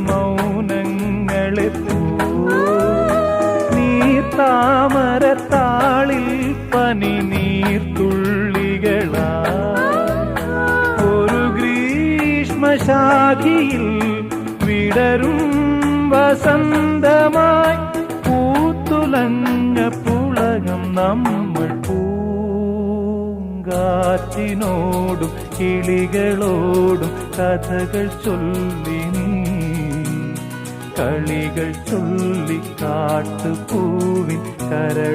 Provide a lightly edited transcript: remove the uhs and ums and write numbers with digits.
മൗനങ്ങളെ നീർത്താമരത്താളിൽ പനി നീർത്തുള്ളികളാ ഒരു ഗ്രീഷ്മശാഖിയിൽ വിടരും വസന്തമായി പൂത്തുലഞ്ഞ പുളകം നമ്മൾ പൂങ്കാറ്റിനോടും കിളികളോടും കഥകൾ ചൊല്ലി നീ കളികൾ ചൊല്ലി കാട്ടുപൂവിൻ കരൾ